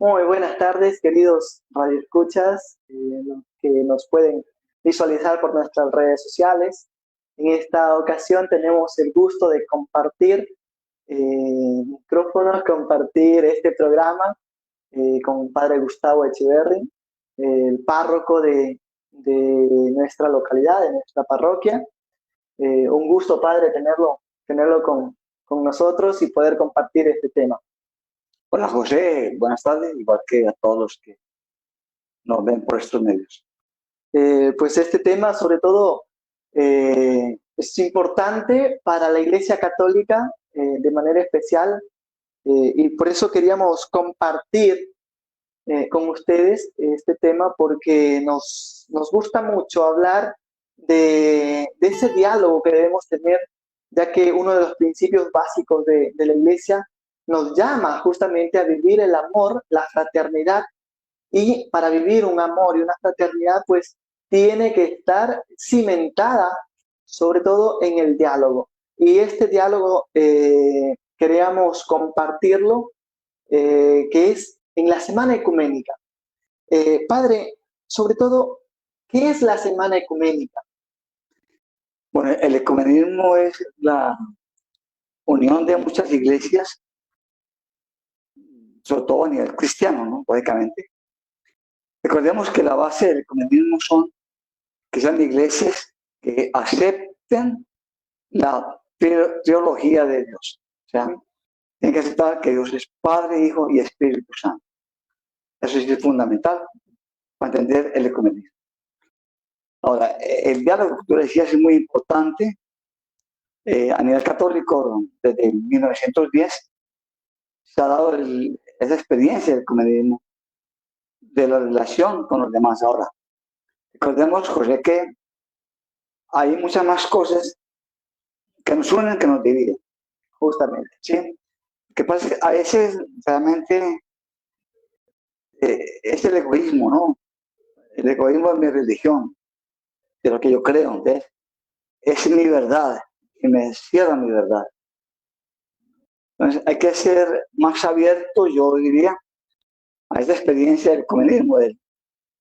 Muy buenas tardes, queridos radioescuchas, que nos pueden visualizar por nuestras redes sociales. En esta ocasión tenemos el gusto de compartir micrófonos, compartir este programa con Padre Gustavo Echeverry, el párroco de nuestra localidad, de nuestra parroquia. Un gusto, Padre, tenerlo con nosotros y poder compartir este tema. Hola José, buenas tardes, igual que a todos los que nos ven por estos medios. Pues este tema sobre todo es importante para la Iglesia Católica de manera especial, y por eso queríamos compartir con ustedes este tema porque nos gusta mucho hablar de ese diálogo que debemos tener, ya que uno de los principios básicos de la Iglesia nos llama justamente a vivir el amor, la fraternidad. Y para vivir un amor y una fraternidad, pues tiene que estar cimentada sobre todo en el diálogo. Y este diálogo queríamos compartirlo, que es en la Semana Ecuménica. Padre, sobre todo, ¿qué es la Semana Ecuménica? Bueno, el ecumenismo es la unión de muchas iglesias, sobre todo a nivel cristiano, ¿no? Lógicamente. Recordemos que la base del ecumenismo son que sean iglesias que acepten la teología de Dios. O sea, tienen que aceptar que Dios es Padre, Hijo y Espíritu Santo. Eso es fundamental para entender el ecumenismo. Ahora, el diálogo que tú decías es muy importante. A nivel católico, desde 1910, se ha dado esa experiencia del ecumenismo, de la relación con los demás. Ahora, recordemos, José, que hay muchas más cosas que nos unen que nos dividen, justamente. ¿Sí? Lo que pasa es que a veces realmente es el egoísmo, ¿no? El egoísmo es mi religión, de lo que yo creo, ¿ves? Es mi verdad y me cierra mi verdad. Entonces hay que ser más abierto, yo diría, a esta experiencia del ecumenismo,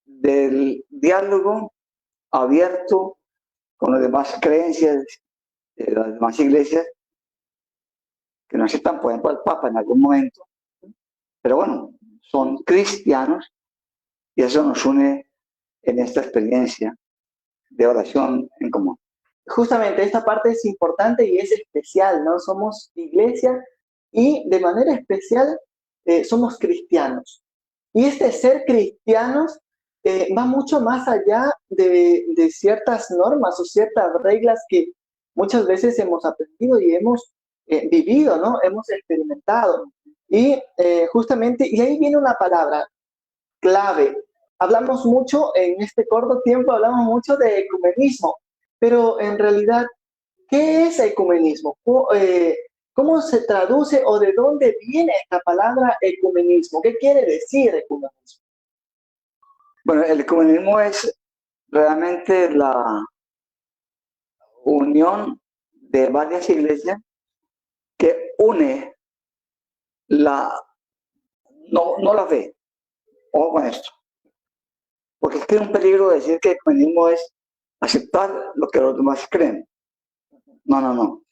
del diálogo abierto con las demás creencias de las demás iglesias que no aceptan, por ejemplo, al Papa en algún momento, pero bueno, son cristianos y eso nos une en esta experiencia de oración en común. Justamente esta parte es importante y es especial, ¿no? Somos iglesia y de manera especial somos cristianos. Y este ser cristianos va mucho más allá de ciertas normas o ciertas reglas que muchas veces hemos aprendido y hemos vivido, ¿no? Hemos experimentado. Y justamente, y ahí viene una palabra clave. Hablamos mucho, en este corto tiempo hablamos mucho de ecumenismo, pero en realidad, ¿qué es ecumenismo? ¿Cómo se traduce o de dónde viene esta palabra ecumenismo? ¿Qué quiere decir ecumenismo? Bueno, el ecumenismo es realmente la unión de varias iglesias que une no la fe. Ojo con esto. Porque es que es un peligro decir que el ecumenismo es aceptar lo que los demás creen. No.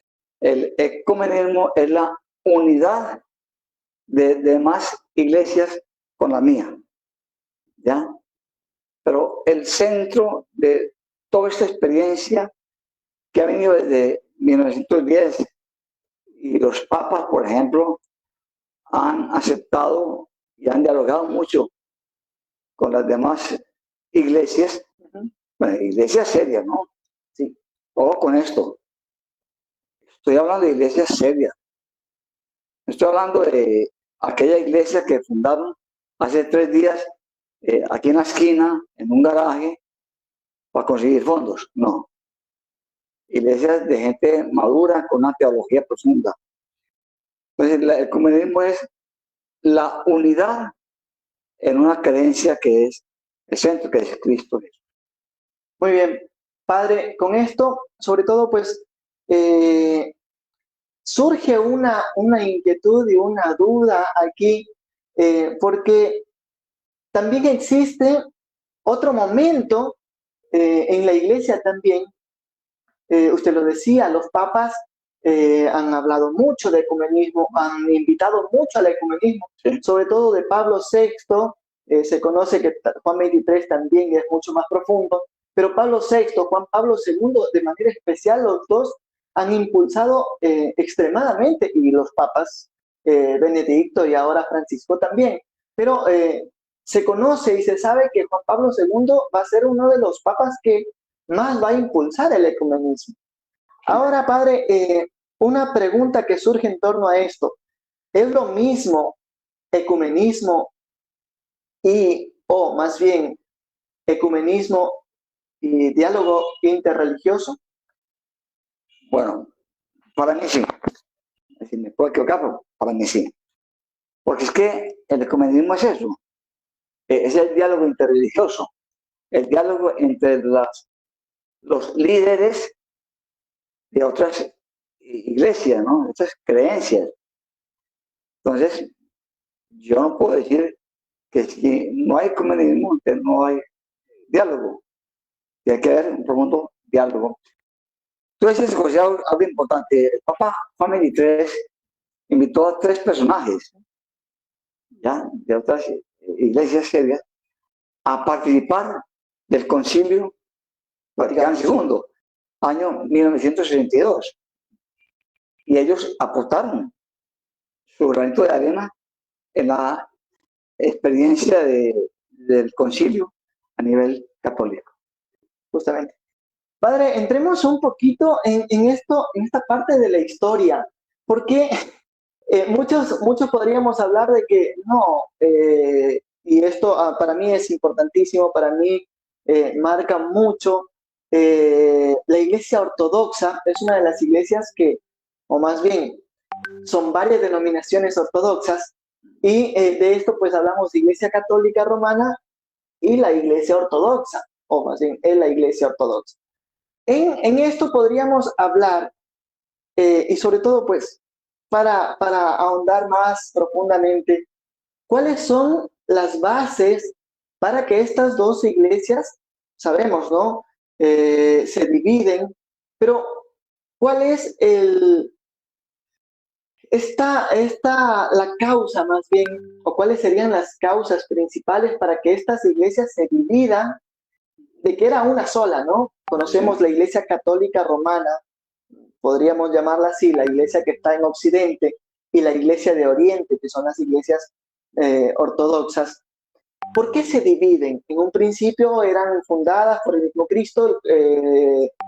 El ecumenismo es la unidad de demás iglesias con la mía. ¿Ya? Pero el centro de toda esta experiencia que ha venido desde 1910 y los papas, por ejemplo, han aceptado y han dialogado mucho con las demás iglesias, bueno, iglesias serias, ¿no? Sí, ojo con esto. Estoy hablando de iglesias serias. Estoy hablando de aquella iglesia que fundaron hace 3 días aquí en la esquina, en un garaje, para conseguir fondos. No. Iglesias de gente madura con una teología profunda. Entonces, el ecumenismo es la unidad en una creencia que es el centro, que es Cristo. Muy bien, Padre, con esto, sobre todo, pues, surge una inquietud y una duda aquí. porque también existe otro momento en la iglesia también. Usted lo decía, los papas han hablado mucho de ecumenismo, han invitado mucho al ecumenismo, Sí. sobre todo de Pablo VI. Se conoce que Juan XXIII también es mucho más profundo, pero Pablo VI, Juan Pablo II, de manera especial, los dos han impulsado extremadamente, y los papas Benedicto y ahora Francisco también. Pero se conoce y se sabe que Juan Pablo II va a ser uno de los papas que más va a impulsar el ecumenismo. Ahora, padre, una pregunta que surge en torno a esto. ¿Es lo mismo ecumenismo o más bien ecumenismo y diálogo interreligioso? Bueno, para mí sí. Es decir, me puedo equivocar, pero para mí sí. Porque es que el ecumenismo es eso. Es el diálogo interreligioso. El diálogo entre los líderes de otras iglesias, ¿no? De otras creencias. Entonces, yo no puedo decir que si no hay ecumenismo, entonces no hay diálogo. Tiene que haber un profundo diálogo. Entonces, José, algo importante. El Papa Juan XXIII invitó a 3 personajes, ¿ya? De otras iglesias serias a participar del Concilio Vaticano II, año 1962. Y ellos aportaron su granito de arena en la experiencia del concilio a nivel católico. Justamente. Padre, entremos un poquito en esta parte de la historia, porque muchos podríamos hablar de que no, y esto para mí es importantísimo, para mí marca mucho. La iglesia ortodoxa es una de las iglesias que, o más bien, son varias denominaciones ortodoxas, y de esto pues hablamos de Iglesia Católica Romana y la Iglesia Ortodoxa, o más bien es la Iglesia Ortodoxa. En esto podríamos hablar, y sobre todo pues para ahondar más profundamente, ¿cuáles son las bases para que estas dos iglesias, sabemos, ¿no? Se dividen, pero ¿cuál es la causa más bien, o cuáles serían las causas principales para que estas iglesias se dividan, de que era una sola, ¿no? Conocemos la Iglesia Católica Romana, podríamos llamarla así, la iglesia que está en Occidente, y la iglesia de Oriente, que son las iglesias ortodoxas. ¿Por qué se dividen? En un principio eran fundadas por el mismo Cristo,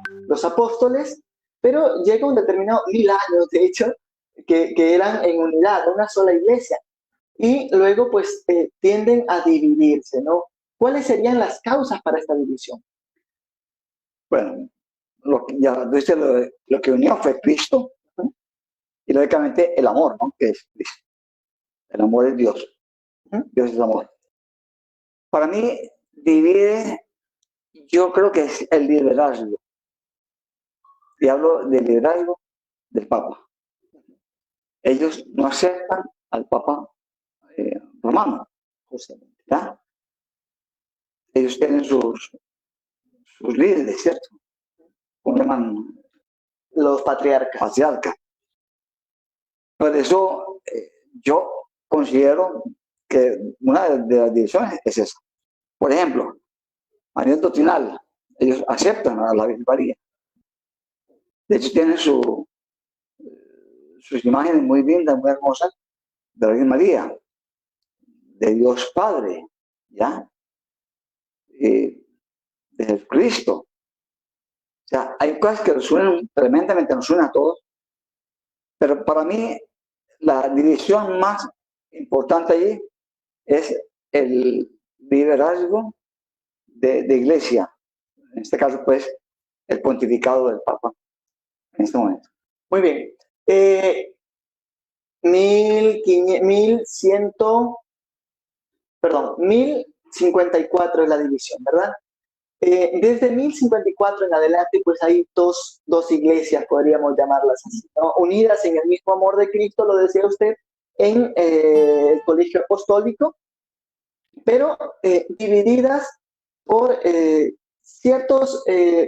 los apóstoles, pero llega un determinado 1000 años, de hecho, que eran en unidad, una sola iglesia. Y luego, pues, tienden a dividirse, ¿no? ¿Cuáles serían las causas para esta división? Bueno, ya dice lo que unió fue Cristo, ¿no? Y lógicamente el amor, ¿no? Que es Cristo. El amor es Dios. Dios es amor. Para mí, divide, yo creo que es el liderazgo. Y hablo del liderazgo del Papa. Ellos no aceptan al Papa romano, justamente, ¿ya? Ellos tienen sus líderes, ¿cierto? Como llaman Los patriarcas. patriarcas. Por eso yo considero que una de las divisiones es esa. Por ejemplo, a nivel doctrinal, ellos aceptan a la Virgen María. De hecho, tienen sus imágenes muy lindas, muy hermosas de la Virgen María, de Dios Padre, ¿ya? De Jesucristo. O sea, hay cosas que nos suenan tremendamente, nos suenan a todos, pero para mí la división más importante allí es el liderazgo de iglesia. En este caso, pues, el pontificado del Papa en este momento. Muy bien. 1054 es la división, ¿verdad? Desde 1054 en adelante, pues hay dos iglesias, podríamos llamarlas así, ¿no? Unidas en el mismo amor de Cristo, lo decía usted, en el colegio apostólico, pero divididas por ciertos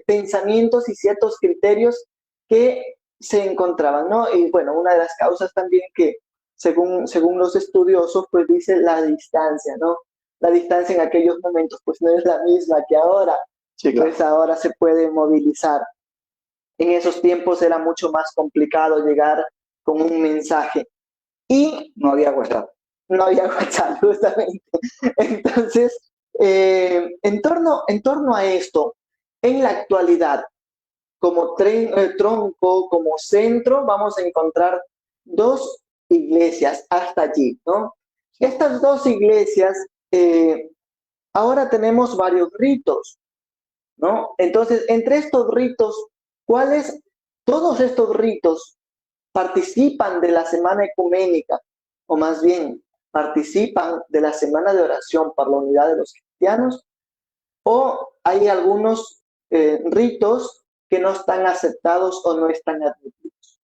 pensamientos y ciertos criterios que se encontraban, ¿no? Y bueno, una de las causas también que, según los estudiosos, pues dice la distancia, ¿no? La distancia en aquellos momentos, pues no es la misma que ahora, Sí, claro. pues ahora se puede movilizar. En esos tiempos era mucho más complicado llegar con un mensaje. Y No había WhatsApp. no había WhatsApp, justamente. Entonces, en torno a esto, en la actualidad, como tronco, como centro, vamos a encontrar dos iglesias hasta allí, ¿no? Estas dos iglesias, ahora tenemos varios ritos, ¿no? Entonces, entre estos ritos, ¿cuáles? Todos estos ritos participan de la semana ecuménica, o más bien, participan de la semana de oración para la unidad de los cristianos, o hay algunos ritos que no están aceptados o no están admitidos.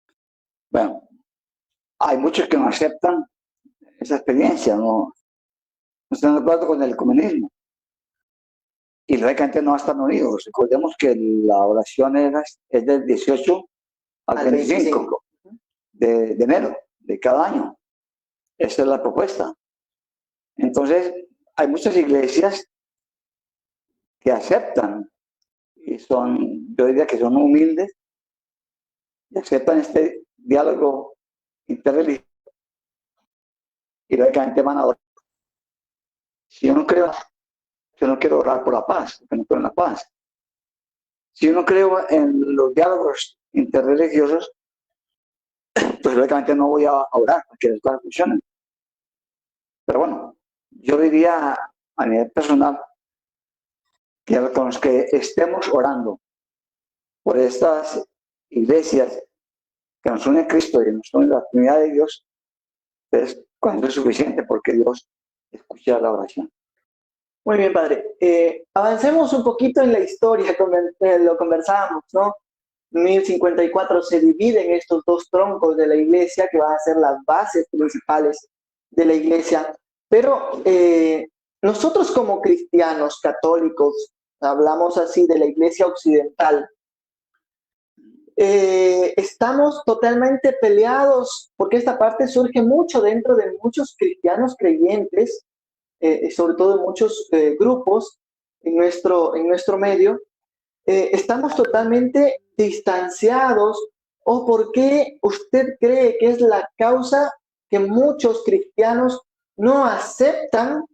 Bueno, hay muchos que no aceptan esa experiencia, no están de acuerdo con el comunismo. Y lógicamente no están unidos. Recordemos que la oración es del 18 al 25 de enero de cada año. Esa es la propuesta. Entonces, hay muchas iglesias que aceptan y son, yo diría que son humildes y aceptan este diálogo interreligioso y lógicamente van a orar. Si yo no creo, yo no quiero orar por la paz, porque no creo en la paz. Si yo no creo en los diálogos interreligiosos, pues lógicamente no voy a orar para que las cosas funcionen. Pero bueno, yo diría a nivel personal que con los que estemos orando por estas iglesias que nos une a Cristo y nos une a la Trinidad de Dios, pues con eso es suficiente porque Dios escucha la oración. Muy bien, padre. Avancemos un poquito en la historia, lo conversábamos, ¿no? 1054 se dividen estos dos troncos de la iglesia que van a ser las bases principales de la iglesia. Pero nosotros como cristianos católicos, hablamos así de la iglesia occidental, estamos totalmente peleados porque esta parte surge mucho dentro de muchos cristianos creyentes, sobre todo en muchos grupos en nuestro medio. Estamos totalmente distanciados. ¿O por qué usted cree que es la causa que muchos cristianos no aceptan,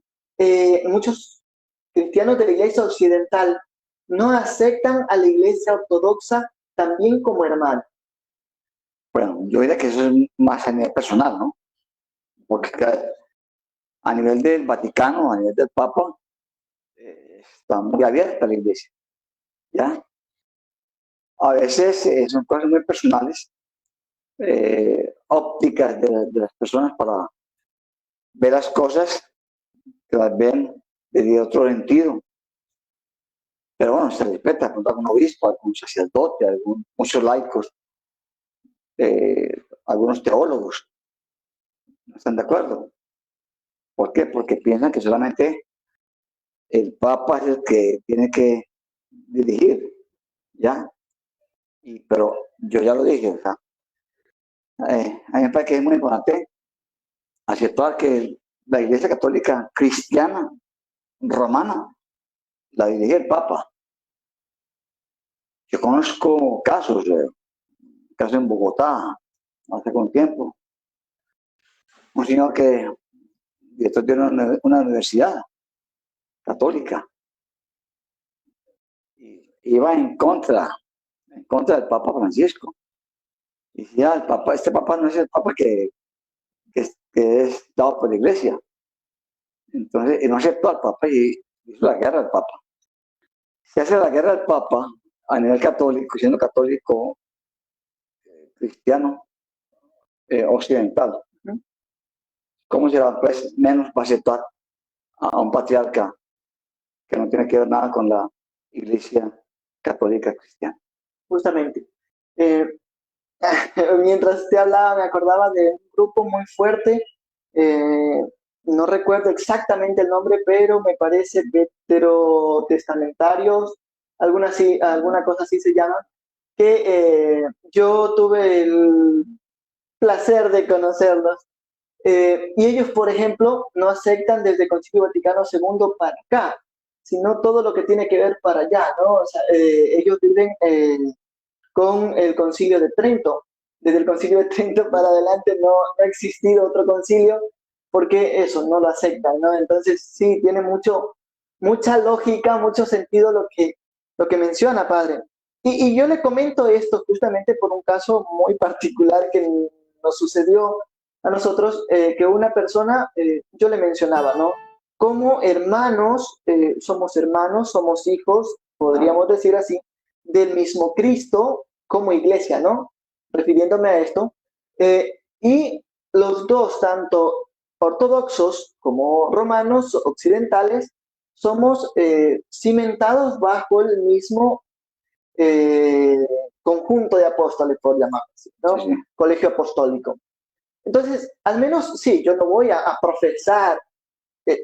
muchos cristianos de la iglesia occidental no aceptan a la iglesia ortodoxa también como hermana? Bueno, yo diría que eso es más a nivel personal, ¿no? Porque a nivel del Vaticano, a nivel del Papa, está muy abierta la iglesia, ¿ya? A veces son cosas muy personales, ópticas de las personas para ver las cosas que las ven desde otro sentido. Pero bueno, se respeta con algún obispo, algún sacerdote, muchos laicos, algunos teólogos no están de acuerdo. ¿Por qué? Porque piensan que solamente el Papa es el que tiene que dirigir, ¿ya? Pero yo ya lo dije, o sea, a mí me parece que es muy importante aceptar que la Iglesia Católica Cristiana Romana la dirige el Papa. Yo conozco casos en Bogotá, hace un tiempo, un señor que director de una universidad católica y iba en contra del Papa Francisco. Y decía, este Papa no es el Papa que es dado por la Iglesia. Entonces, y no aceptó al Papa y hizo la guerra al Papa. Se hace la guerra al Papa a nivel católico, siendo católico cristiano occidental. ¿Cómo será? Pues menos va a aceptar a un patriarca que no tiene que ver nada con la Iglesia Católica Cristiana. Justamente. Mientras te hablaba, me acordaba de un grupo muy fuerte eh, no recuerdo exactamente el nombre, pero me parece veterotestamentarios, alguna cosa así se llama, que yo tuve el placer de conocerlos. Y ellos, por ejemplo, no aceptan desde el Concilio Vaticano II para acá, sino todo lo que tiene que ver para allá, ¿no? O sea, ellos viven con el Concilio de Trento. Desde el Concilio de Trento para adelante no ha existido otro concilio porque eso, no lo aceptan, ¿no? Entonces sí, tiene mucha lógica, mucho sentido lo que menciona, padre. Y yo le comento esto justamente por un caso muy particular que nos sucedió a nosotros, que una persona, yo le mencionaba, ¿no? Como hermanos, somos hijos, podríamos decir así, del mismo Cristo como iglesia, ¿no? Refiriéndome a esto. Y los dos, tanto ortodoxos como romanos occidentales, somos cimentados bajo el mismo eh, conjunto de apóstoles, por llamarlo así, ¿no? Sí. Colegio apostólico. Entonces, al menos sí, yo no voy a profesar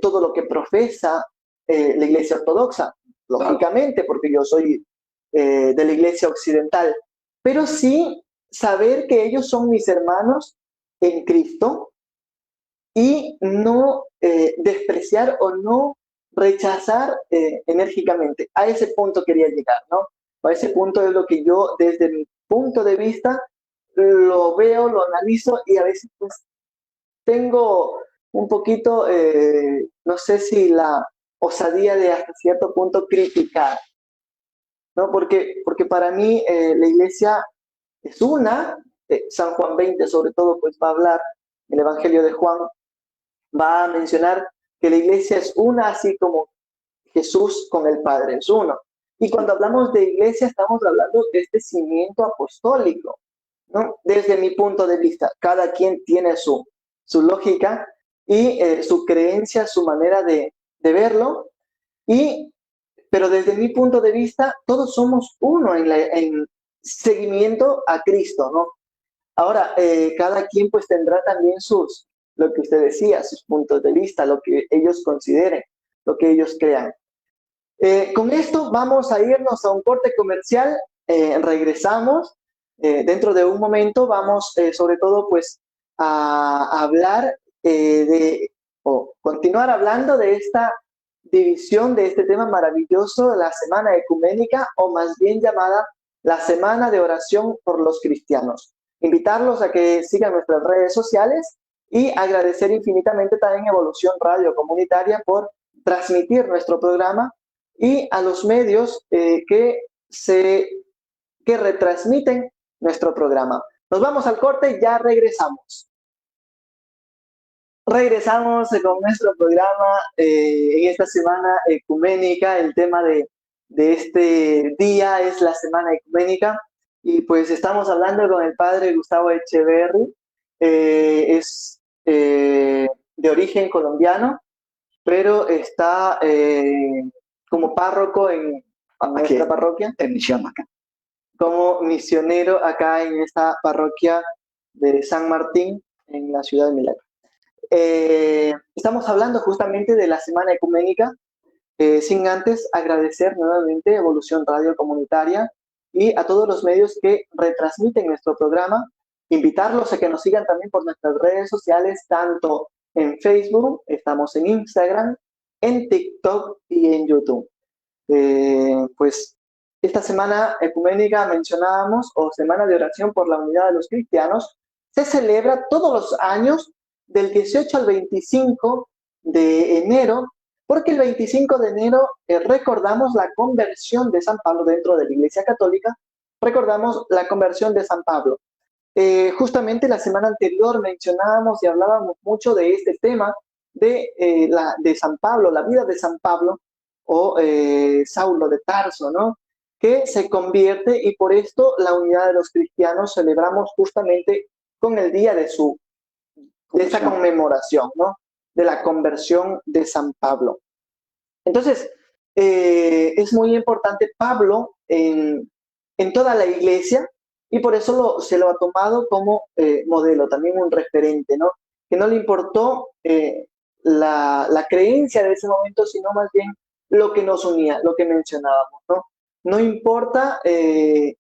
todo lo que profesa la iglesia ortodoxa, lógicamente, porque yo soy de la iglesia occidental, pero sí saber que ellos son mis hermanos en Cristo y no despreciar o no rechazar enérgicamente. A ese punto quería llegar, ¿no? A ese punto es lo que yo, desde mi punto de vista, lo veo, lo analizo y a veces pues tengo un poquito, no sé si la osadía de hasta cierto punto criticar, ¿no? Porque para mí la iglesia es una, San Juan 20 sobre todo, pues va a hablar, el Evangelio de Juan va a mencionar que la iglesia es una, así como Jesús con el Padre es uno. Y cuando hablamos de iglesia estamos hablando de este cimiento apostólico, ¿no? Desde mi punto de vista, cada quien tiene su lógica y su creencia, su manera de verlo, pero desde mi punto de vista, todos somos uno en seguimiento a Cristo, ¿no? Ahora, cada quien pues tendrá también lo que usted decía, sus puntos de vista, lo que ellos consideren, lo que ellos crean. Con esto vamos a irnos a un corte comercial, regresamos, dentro de un momento vamos sobre todo pues a hablar o continuar hablando de esta división, de este tema maravilloso de la Semana Ecuménica, o más bien llamada la Semana de Oración por los Cristianos. Invitarlos a que sigan nuestras redes sociales y agradecer infinitamente también a Evolución Radio Comunitaria por transmitir nuestro programa y a los medios que retransmiten nuestro programa. Nos vamos al corte y ya regresamos. Regresamos con nuestro programa en esta semana ecuménica. El tema de este día es la semana ecuménica y pues estamos hablando con el padre Gustavo Echeverry. Es de origen colombiano, pero está como párroco en nuestra parroquia. En misión acá. Como misionero acá en esta parroquia de San Martín, en la ciudad de Milagro. Estamos hablando justamente de la Semana Ecuménica, sin antes agradecer nuevamente a Evolución Radio Comunitaria y a todos los medios que retransmiten nuestro programa, invitarlos a que nos sigan también por nuestras redes sociales, tanto en Facebook, estamos en Instagram, en TikTok y en YouTube. Pues esta semana ecuménica mencionábamos, o Semana de Oración por la Unidad de los Cristianos, se celebra todos los años del 18 al 25 de enero, porque el 25 de enero recordamos la conversión de San Pablo dentro de la Iglesia Católica, recordamos la conversión de San Pablo. Justamente la semana anterior mencionábamos y hablábamos mucho de este tema de San Pablo, la vida de San Pablo, o Saulo de Tarso, ¿no? Que se convierte, y por esto la unidad de los cristianos celebramos justamente con el día de esta conmemoración, ¿no? De la conversión de San Pablo. Entonces, es muy importante Pablo en toda la iglesia, y por eso se lo ha tomado como modelo, también un referente, ¿no? que no le importó la creencia de ese momento, sino más bien lo que nos unía, lo que mencionábamos, ¿no? No importa el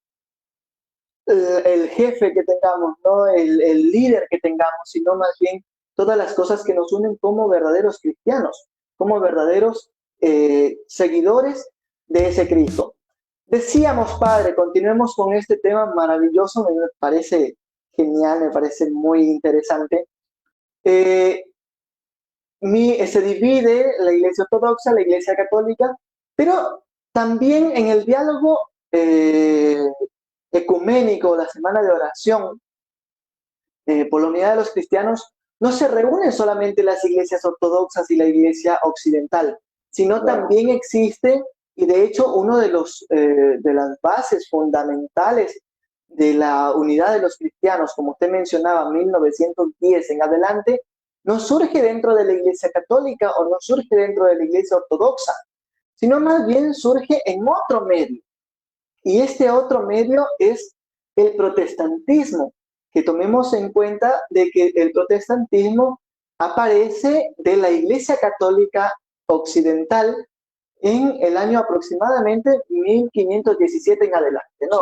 jefe que tengamos, ¿no? El líder que tengamos, sino más bien todas las cosas que nos unen como verdaderos cristianos, como verdaderos seguidores de ese Cristo. Decíamos, Padre, continuemos con este tema maravilloso, me parece genial, me parece muy interesante. Se divide la Iglesia Ortodoxa, la Iglesia Católica, pero también en el diálogo ecuménico, la semana de oración por la unidad de los cristianos, no se reúnen solamente las iglesias ortodoxas y la iglesia occidental, sino también existe, y de hecho uno de las bases fundamentales de la unidad de los cristianos, como usted mencionaba, 1910 en adelante, no surge dentro de la iglesia católica o no surge dentro de la iglesia ortodoxa, sino más bien surge en otro medio. Y este otro medio es el protestantismo, que tomemos en cuenta de que el protestantismo aparece de la Iglesia Católica Occidental en el año aproximadamente 1517 en adelante, ¿no?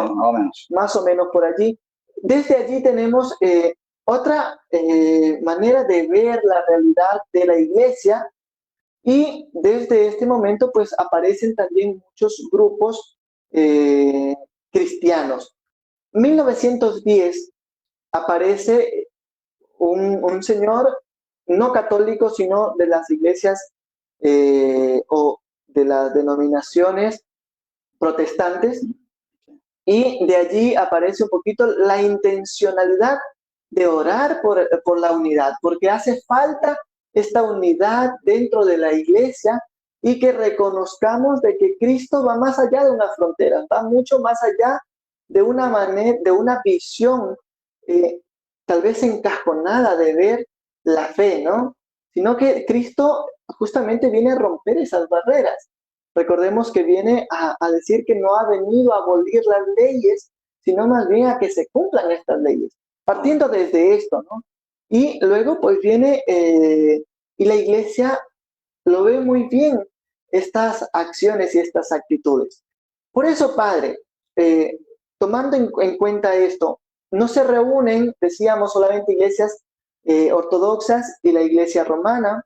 Sí, más o menos por allí. Desde allí tenemos otra manera de ver la realidad de la Iglesia, y desde este momento pues aparecen también muchos grupos cristianos. 1910 aparece un señor no católico, sino de las iglesias o de las denominaciones protestantes, y de allí aparece un poquito la intencionalidad de orar por la unidad, porque hace falta esta unidad dentro de la iglesia y que reconozcamos de que Cristo va más allá de unas fronteras, va mucho más allá de una manera, de una visión tal vez encajonada de ver la fe, ¿no? Sino que Cristo justamente viene a romper esas barreras. Recordemos que viene a decir que no ha venido a abolir las leyes, sino más bien a que se cumplan estas leyes. Partiendo desde esto, ¿no? Y luego pues viene, y la iglesia lo ve muy bien, estas acciones y estas actitudes. Por eso, Padre, tomando en cuenta esto, no se reúnen, decíamos, solamente iglesias ortodoxas y la iglesia romana,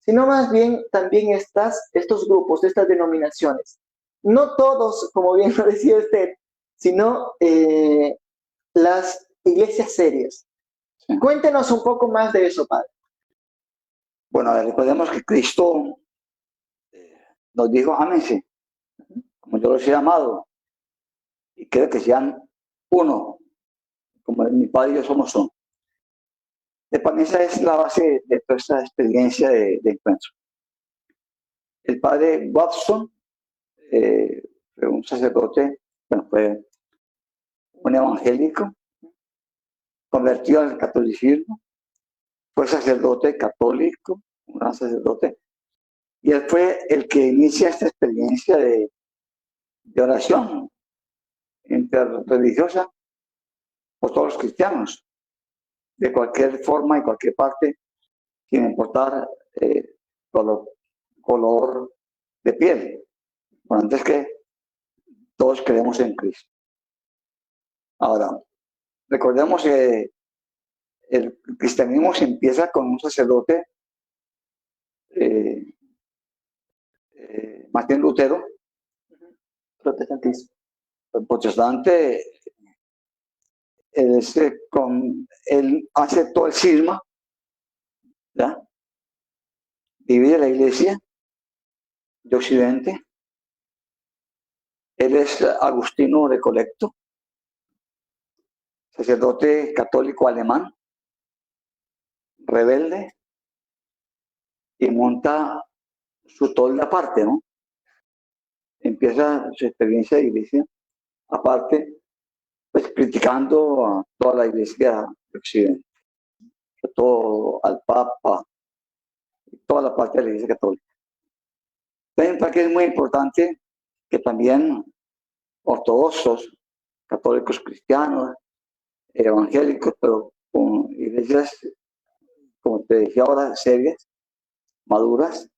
sino más bien también estos grupos, estas denominaciones. No todos, como bien lo decía usted, sino las iglesias serias. Sí. Cuéntenos un poco más de eso, Padre. Bueno, recordemos que Cristo nos dijo, ámense, como yo los he amado, y quiero que sean uno, como mi Padre y yo somos uno. Para mí esa es la base de toda esta experiencia de encuentro. El padre Watson fue un sacerdote, bueno, fue un evangélico, convertido al catolicismo, fue sacerdote católico, un gran sacerdote, y él fue el que inicia esta experiencia de oración interreligiosa por todos los cristianos, de cualquier forma y cualquier parte, sin importar color de piel. Bueno, antes que todos creemos en Cristo. Ahora, recordemos que el cristianismo se empieza con un sacerdote, Martín Lutero, protestantismo. El protestante, él hace todo el cisma, ¿ya? Divide la iglesia de Occidente. Él es Agustino Recolecto, sacerdote católico alemán, rebelde, y monta su tolda aparte, ¿no? Empieza su experiencia de iglesia aparte, pues criticando a toda la iglesia de Occidente, todo al Papa, toda la parte de la iglesia católica. También para que es muy importante que también ortodoxos, católicos cristianos, evangélicos, pero con iglesias como te dije ahora, serias, maduras,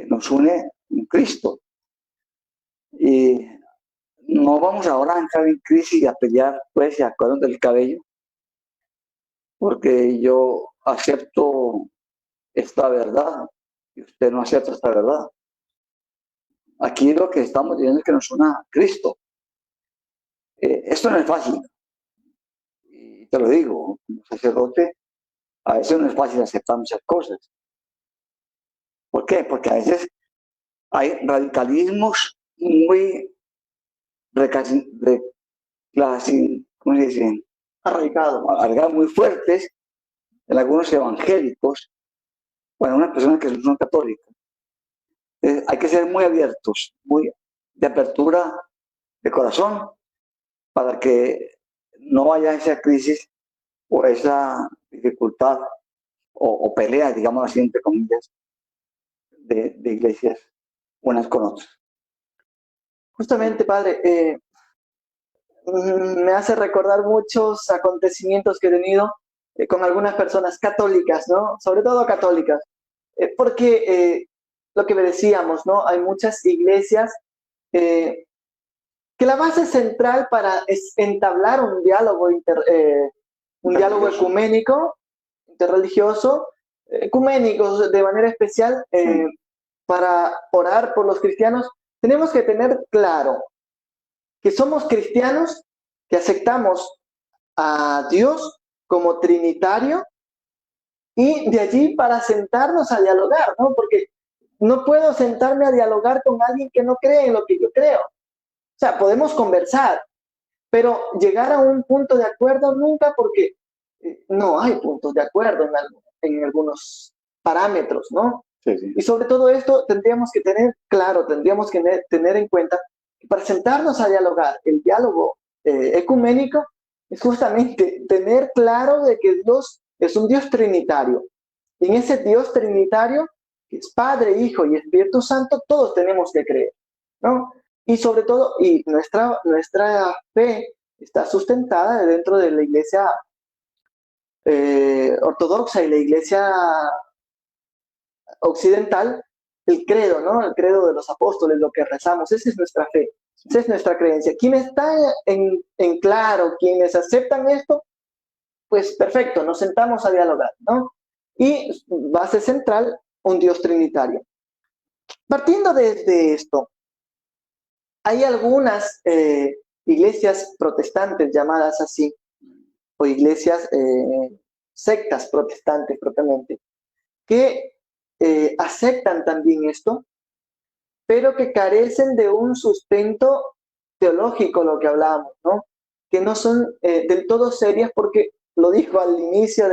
nos une un Cristo. Y no vamos ahora a entrar en crisis y a pelear, pues, y a cogernos del cabello, porque yo acepto esta verdad y usted no acepta esta verdad. Aquí lo que estamos diciendo es que nos una Cristo. Esto no es fácil, y te lo digo, como sacerdote, a veces no es fácil aceptar muchas cosas. ¿Por qué? Porque a veces hay radicalismos muy ¿cómo se dice? Arraigados, muy fuertes en algunos evangélicos, bueno, unas personas que son católicas. Hay que ser muy abiertos, muy de apertura de corazón, para que no haya esa crisis o esa dificultad o pelea, digamos así, entre comillas, de iglesias unas con otras. Justamente, padre, me hace recordar muchos acontecimientos que he tenido con algunas personas católicas, ¿no? Sobre todo católicas, porque lo que me decíamos, ¿no? Hay muchas iglesias que la base central para entablar un diálogo, un diálogo ecuménico, interreligioso, ecuménico de manera especial, para orar por los cristianos, tenemos que tener claro que somos cristianos, que aceptamos a Dios como trinitario y de allí para sentarnos a dialogar, ¿no? Porque no puedo sentarme a dialogar con alguien que no cree en lo que yo creo. O sea, podemos conversar, pero llegar a un punto de acuerdo nunca, porque no hay puntos de acuerdo en algunos parámetros, ¿no? Sí, sí. Y sobre todo esto tendríamos que tener claro, tendríamos que tener en cuenta que para sentarnos a dialogar, el diálogo ecuménico es justamente tener claro de que Dios es un Dios trinitario. Y en ese Dios trinitario, que es Padre, Hijo y Espíritu Santo, todos tenemos que creer, ¿no? Y sobre todo, y nuestra fe está sustentada dentro de la iglesia ortodoxa y la iglesia occidental, el credo, ¿no? El credo de los apóstoles, lo que rezamos, esa es nuestra fe, esa es nuestra creencia. Quienes están en claro, quienes aceptan esto, pues perfecto, nos sentamos a dialogar, ¿no? Y base central, un Dios trinitario. Partiendo desde esto, hay algunas iglesias protestantes llamadas así, o iglesias, sectas protestantes propiamente, que aceptan también esto, pero que carecen de un sustento teológico, lo que hablábamos, ¿no? Que no son del todo serias, porque lo dijo al inicio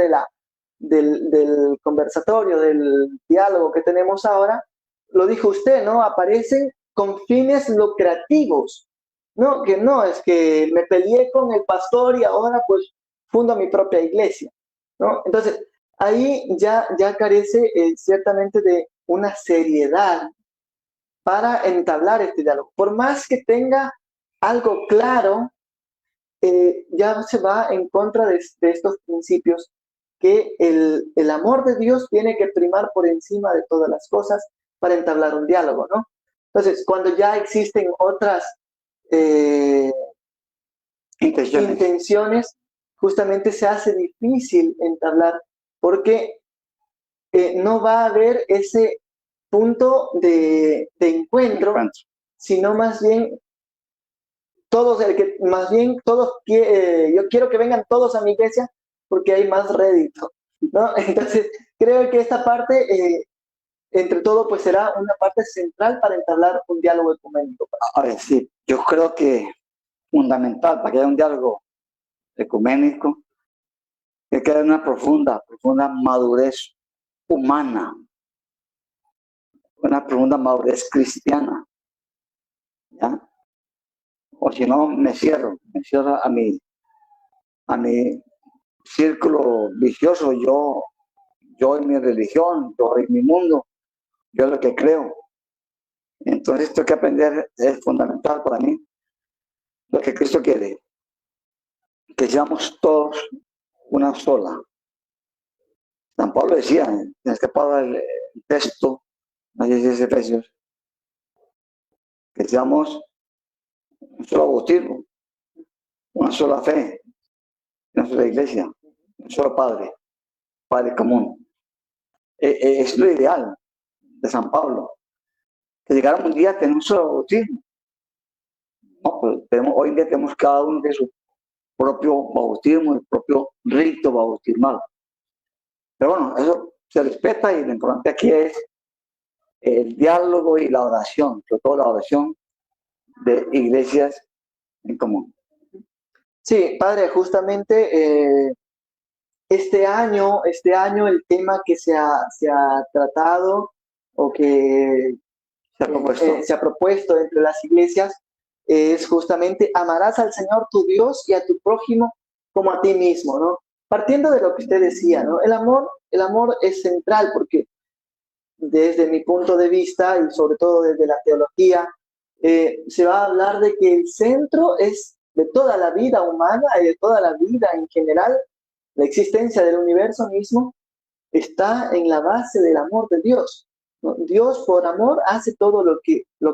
del conversatorio, del diálogo que tenemos ahora, lo dijo usted, ¿no? Aparecen con fines lucrativos, ¿no? Que no, es que me peleé con el pastor y ahora pues fundo mi propia iglesia, ¿no? Entonces, ahí ya carece ciertamente de una seriedad para entablar este diálogo. Por más que tenga algo claro, ya se va en contra de estos principios, que el amor de Dios tiene que primar por encima de todas las cosas para entablar un diálogo, ¿no? Entonces, cuando ya existen otras intenciones, justamente se hace difícil entablar, porque no va a haber ese punto de encuentro, sino más bien todos, yo quiero que vengan todos a mi iglesia porque hay más rédito, ¿no? Entonces, creo que esta parte, entre todo, pues será una parte central para entablar un diálogo ecuménico. A ver, sí, yo creo que fundamental para que haya un diálogo ecuménico es que haya una profunda madurez humana, una profunda madurez cristiana, ¿ya? O si no, me cierro a mi círculo vicioso, yo en mi religión, yo en mi mundo, yo en lo que creo. Entonces, esto que aprender es fundamental para mí. Lo que Cristo quiere, que seamos todos una sola San Pablo decía, en este Pablo el texto, no sé si es Efesios, que seamos un solo bautismo, una sola fe, una sola iglesia, un solo Padre, Padre común. Es lo ideal de San Pablo, que llegáramos un día a tener un solo bautismo. No, pues hoy en día tenemos cada uno de su propio bautismo, el propio rito bautismal. Pero bueno, eso se respeta y lo importante aquí es el diálogo y la oración, sobre todo la oración de iglesias en común. Sí, padre, justamente este año el tema que se ha tratado o que se ha propuesto entre las iglesias es justamente amarás al Señor tu Dios y a tu prójimo como a ti mismo, ¿no? Partiendo de lo que usted decía, ¿no? El amor es central porque desde mi punto de vista y sobre todo desde la teología, se va a hablar de que el centro es de toda la vida humana y de toda la vida en general, la existencia del universo mismo está en la base del amor de Dios, ¿no? Dios por amor hace todo lo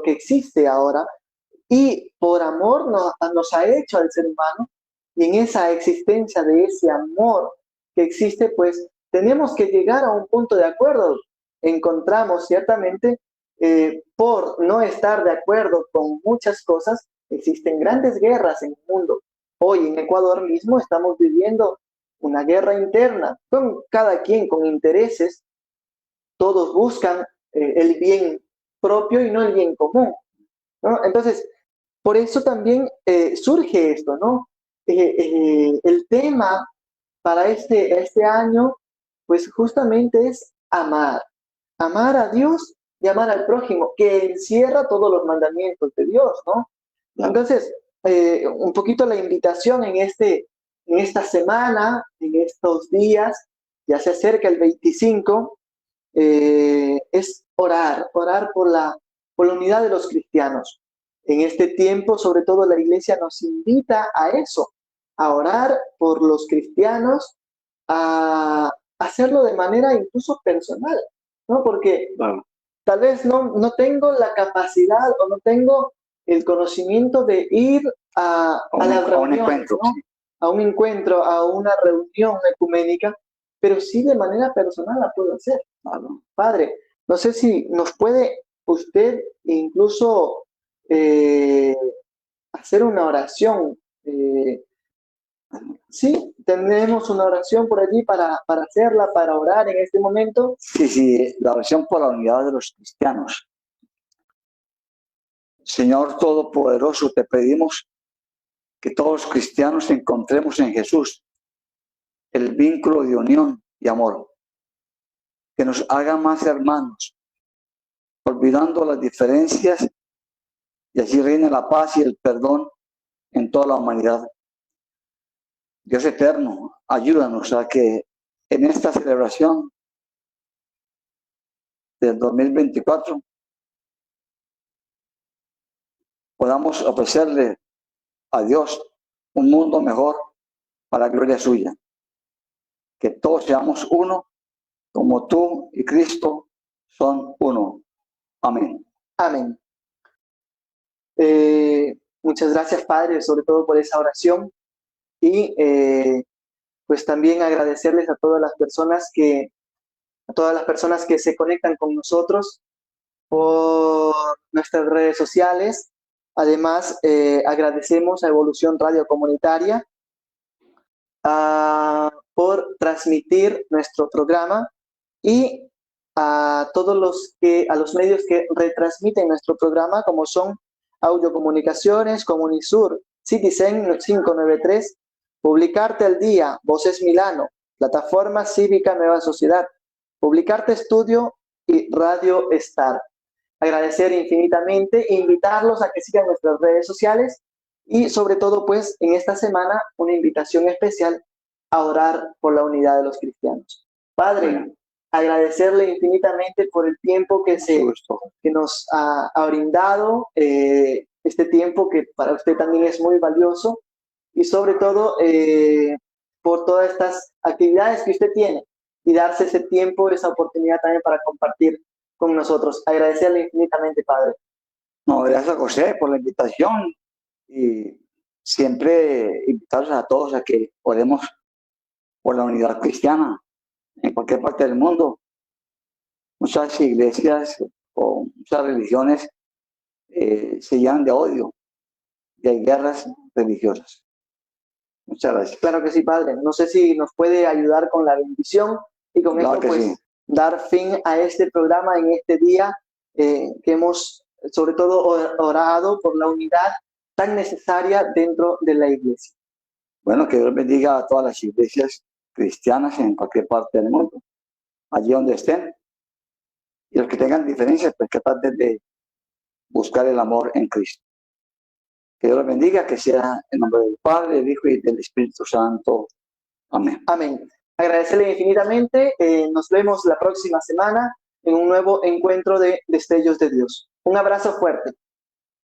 que existe ahora y por amor nos ha hecho al ser humano y en esa existencia de ese amor que existe, pues tenemos que llegar a un punto de acuerdo. Encontramos ciertamente, por no estar de acuerdo con muchas cosas, existen grandes guerras en el mundo. Hoy en Ecuador mismo estamos viviendo una guerra interna, con cada quien con intereses, todos buscan el bien propio y no el bien común, ¿no? Entonces, por eso también surge esto, ¿no? El tema para este año, pues justamente es amar a Dios y amar al prójimo, que encierra todos los mandamientos de Dios, ¿no? Entonces, un poquito la invitación en esta semana, en estos días, ya se acerca el 25, es orar por la unidad de los cristianos. En este tiempo, sobre todo la iglesia nos invita a eso, a orar por los cristianos, a hacerlo de manera incluso personal, ¿no? Porque tal vez no tengo la capacidad o no tengo el conocimiento de ir a las reuniones, ¿no? A un encuentro, a una reunión ecuménica, pero sí de manera personal la puedo hacer. Padre, no sé si nos puede usted incluso hacer una oración. Sí, tenemos una oración por allí para hacerla, para orar en este momento. Sí, la oración por la unidad de los cristianos. Señor Todopoderoso, te pedimos que todos los cristianos encontremos en Jesús el vínculo de unión y amor, que nos haga más hermanos, olvidando las diferencias, y así reine la paz y el perdón en toda la humanidad. Dios eterno, ayúdanos a que en esta celebración del 2024 podamos ofrecerle a Dios un mundo mejor para la gloria suya. Que todos seamos uno, como tú y Cristo son uno. Amén. Amén. Muchas gracias, Padre, sobre todo por esa oración. Y pues también agradecerles a todas las personas que se conectan con nosotros por nuestras redes sociales. Además, agradecemos a Evolución Radio Comunitaria por transmitir nuestro programa y a los medios que retransmiten nuestro programa, como son Audio Comunicaciones, Comunisur, Citizen 593, Publicarte al Día, Voces Milano, Plataforma Cívica Nueva Sociedad, Publicarte Estudio y Radio Star. Agradecer infinitamente e invitarlos a que sigan nuestras redes sociales y sobre todo, pues, en esta semana, una invitación especial a orar por la unidad de los cristianos. Padre, agradecerle infinitamente por el tiempo que nos ha brindado, este tiempo que para usted también es muy valioso y sobre todo por todas estas actividades que usted tiene. y darse ese tiempo, esa oportunidad también para compartir con nosotros. Agradecerle infinitamente, Padre. No, gracias a José por la invitación y siempre invitarlos a todos a que oremos por la unidad cristiana en cualquier parte del mundo. Muchas iglesias o muchas religiones se llenan de odio y hay guerras religiosas. Muchas gracias. Claro que sí, Padre. No sé si nos puede ayudar con la bendición y con Claro esto que pues sí. dar fin a este programa en este día que hemos sobre todo orado por la unidad tan necesaria dentro de la iglesia. Bueno, que Dios bendiga a todas las iglesias cristianas en cualquier parte del mundo, allí donde estén. Y los que tengan diferencias, pues que traten de buscar el amor en Cristo. Que Dios los bendiga, que sea en nombre del Padre, del Hijo y del Espíritu Santo. Amén. Amén. Agradecerle infinitamente. Nos vemos la próxima semana en un nuevo encuentro de Destellos de Dios. Un abrazo fuerte.